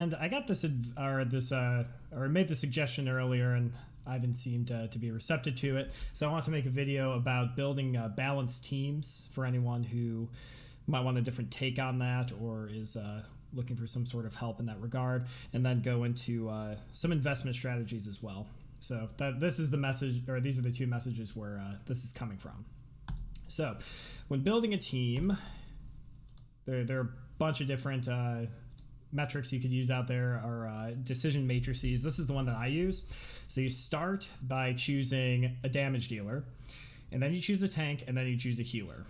And I got or made the suggestion earlier, and Ivan seemed to be receptive to it. So I want to make a video about building balanced teams for anyone who might want a different take on that or is looking for some sort of help in that regard, and then go into some investment strategies as well. So this is the message, or these are the two messages where this is coming from. So when building a team, there are a bunch of different metrics you could use out there, are decision matrices. This is the one that I use. So you start by choosing a damage dealer, and then you choose a tank, and then you choose a healer.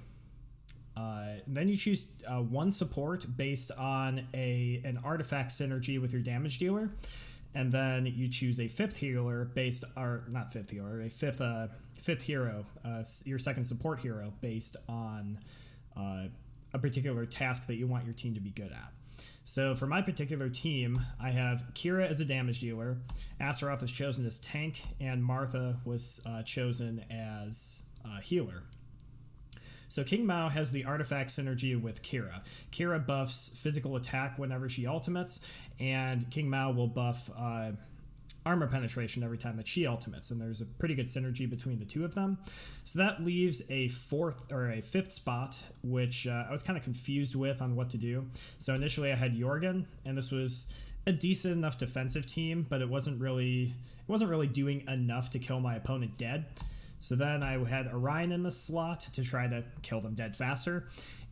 And then you choose one support based on an artifact synergy with your damage dealer, and then you choose a fifth healer based, or not fifth healer, a fifth hero, your second support hero based on a particular task that you want your team to be good at. So for my particular team, I have Kira as a damage dealer, Astaroth was chosen as tank, and Martha was chosen as healer. So King Mao has the artifact synergy with Kira. Kira buffs physical attack whenever she ultimates, and King Mao will buff armor penetration every time that she ultimates, and there's a pretty good synergy between the two of them. So that leaves a fifth spot, which I was kind of confused with on what to do. So initially I had Jorgen, and this was a decent enough defensive team, but it wasn't really doing enough to kill my opponent dead. So then I had Orion in the slot to try to kill them dead faster.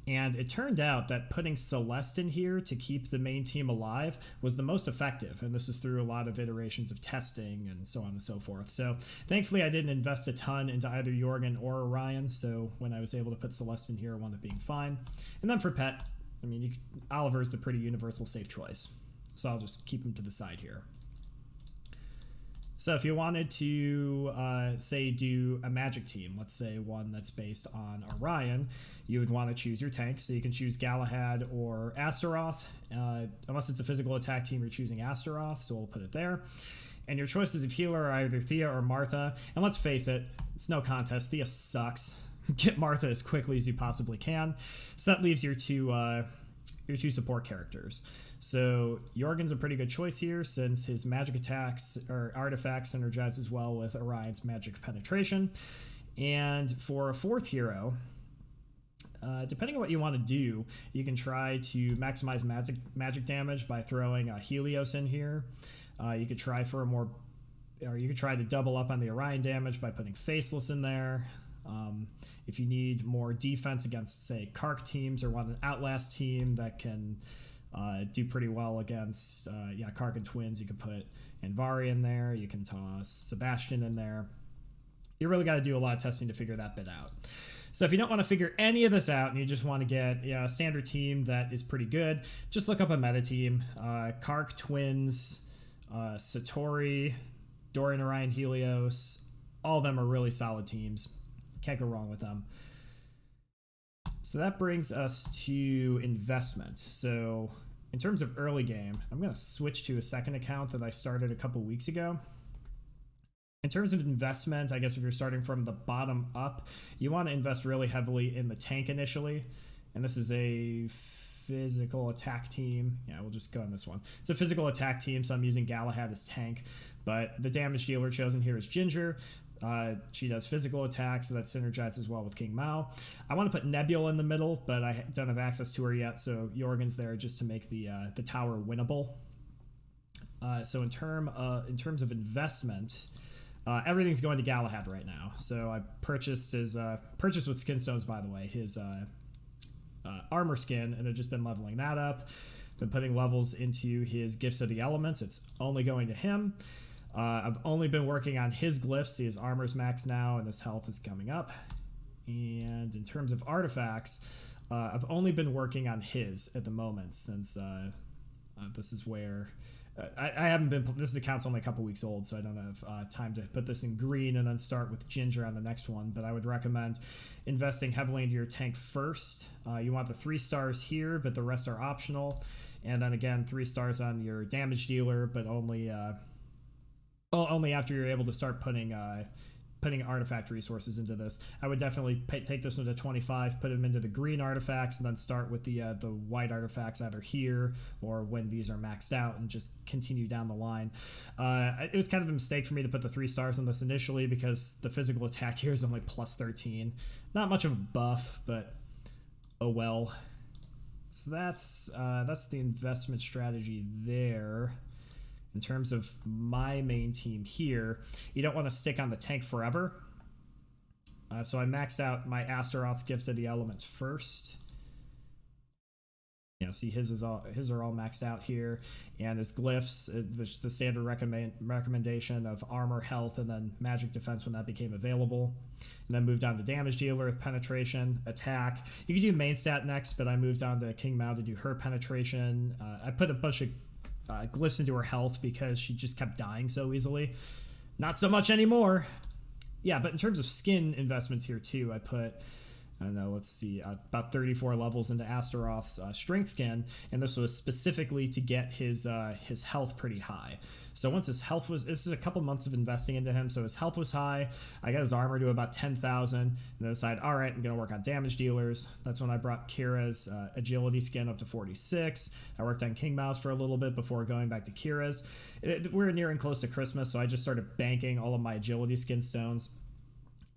And it turned out that putting Celeste in here to keep the main team alive was the most effective. And this was through a lot of iterations of testing and so on and so forth. So thankfully I didn't invest a ton into either Jorgen or Orion. So when I was able to put Celeste in here, it wound up being fine. And then for pet, I mean, Oliver's the pretty universal safe choice. So I'll just keep him to the side here. So if you wanted to, say, do a magic team, let's say one that's based on Orion, you would want to choose your tank. So you can choose Galahad or Astaroth. Unless it's a physical attack team, you're choosing Astaroth, so we'll put it there. And your choices of healer are either Thea or Martha. And let's face it, it's no contest. Thea sucks. Get Martha as quickly as you possibly can. So that leaves your two support characters. So Jorgen's a pretty good choice here since his magic attacks or artifacts synergize as well with Orion's magic penetration. And for a fourth hero, depending on what you want to do, you can try to maximize magic damage by throwing Helios in here. You could try to double up on the Orion damage by putting Faceless in there. If you need more defense against, say, Kark teams, or want an Outlast team that can do pretty well against Kark and Twins, you could put Anvari in there. You can toss Sebastian in there. You really got to do a lot of testing to figure that bit out. So if you don't want to figure any of this out and you just want to get a standard team that is pretty good, just look up a meta team. Kark, Twins, Satori, Dorian, Orion, Helios, all of them are really solid teams. Can't go wrong with them. So that brings us to investment. So in terms of early game, I'm going to switch to a second account that I started a couple weeks ago. In terms of investment, I guess if you're starting from the bottom up, you want to invest really heavily in the tank initially. And this is a physical attack team. Yeah, we'll just go on this one. It's a physical attack team, so I'm using Galahad as tank. But the damage dealer chosen here is Ginger. She does physical attacks, so that synergizes well with King Mao. I want to put Nebula in the middle, but I don't have access to her yet, so Jorgen's there just to make the tower winnable. So in terms of investment, everything's going to Galahad right now. So I purchased with Skinstones, by the way, his armor skin, and I've just been leveling that up. Been putting levels into his Gifts of the Elements. It's only going to him. I've only been working on his glyphs. His armor's max now, and his health is coming up. And in terms of artifacts, I've only been working on his at the moment, since this is where I haven't been. This account's only a couple weeks old, so I don't have time to put this in green and then start with Ginger on the next one. But I would recommend investing heavily into your tank first. You want the 3 stars here, but the rest are optional. And then again, 3 stars on your damage dealer, but only after you're able to start putting putting artifact resources into this. I would definitely take this one to 25, put them into the green artifacts, and then start with the white artifacts either here or when these are maxed out, and just continue down the line. It was kind of a mistake for me to put the 3 stars on this initially because the physical attack here is only plus 13. Not much of a buff, but oh well. So that's the investment strategy there. In terms of my main team here, you don't want to stick on the tank forever. So I maxed out my Astaroth's Gift of the Elements first. Yeah, see his are all maxed out here, and his glyphs, the standard recommendation of armor, health, and then magic defense when that became available. And then moved on to damage dealer with penetration, attack. You could do main stat next, but I moved on to King Mao to do her penetration. I put a bunch of glyphs into her health because she just kept dying so easily. Not so much anymore. Yeah, but in terms of skin investments here too, I put, I don't know, let's see, about 34 levels into Astaroth's strength skin, and this was specifically to get his health pretty high. So once his health was, this is a couple months of investing into him, so his health was high, I got his armor to about 10,000, and then decided, all right, I'm going to work on damage dealers. That's when I brought Kira's agility skin up to 46. I worked on King Mao's for a little bit before going back to Kira's. We're nearing close to Christmas, so I just started banking all of my agility skin stones.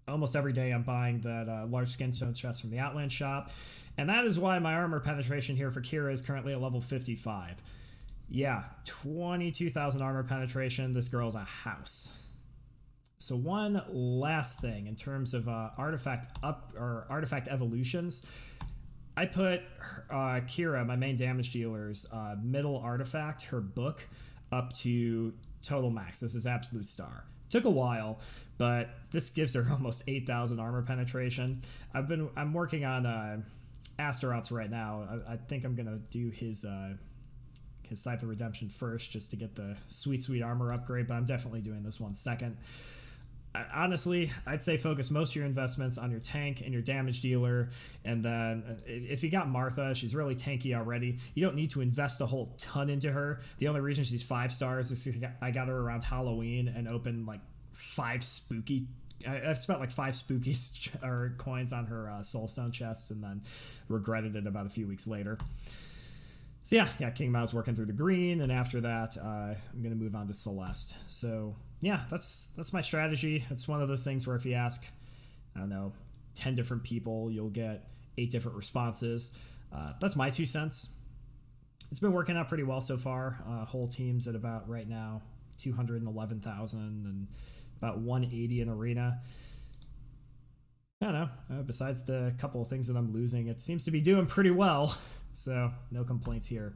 Almost every day I'm buying that large skin stone chest from the Outland shop, and that is why my armor penetration here for Kira is currently at level 55. Yeah, 22,000 armor penetration. This girl's a house. So one last thing in terms of artifact evolutions, I put Kira, my main damage dealer's middle artifact, her book, up to total max. This is absolute star. Took a while, but this gives her almost 8,000 armor penetration. I'm working on Astaroth's right now. I think I'm gonna do his Scythe of Redemption first, just to get the sweet armor upgrade. But I'm definitely doing this one second. Honestly, I'd say focus most of your investments on your tank and your damage dealer, and then if you got Martha, she's really tanky already. You don't need to invest a whole ton into her. The only reason she's 5 stars is I got her around Halloween and opened like 5 spooky. I've spent like 5 spooky or coins on her soulstone chests, and then regretted it about a few weeks later. So yeah, King Mao's working through the green, and after that, I'm gonna move on to Celeste. So yeah, that's my strategy. It's one of those things where if you ask, I don't know, 10 different people, you'll get 8 different responses. That's my 2 cents. It's been working out pretty well so far. Whole team's at about right now 211,000 and about 180 in arena. I don't know. Besides the couple of things that I'm losing, it seems to be doing pretty well. So no complaints here.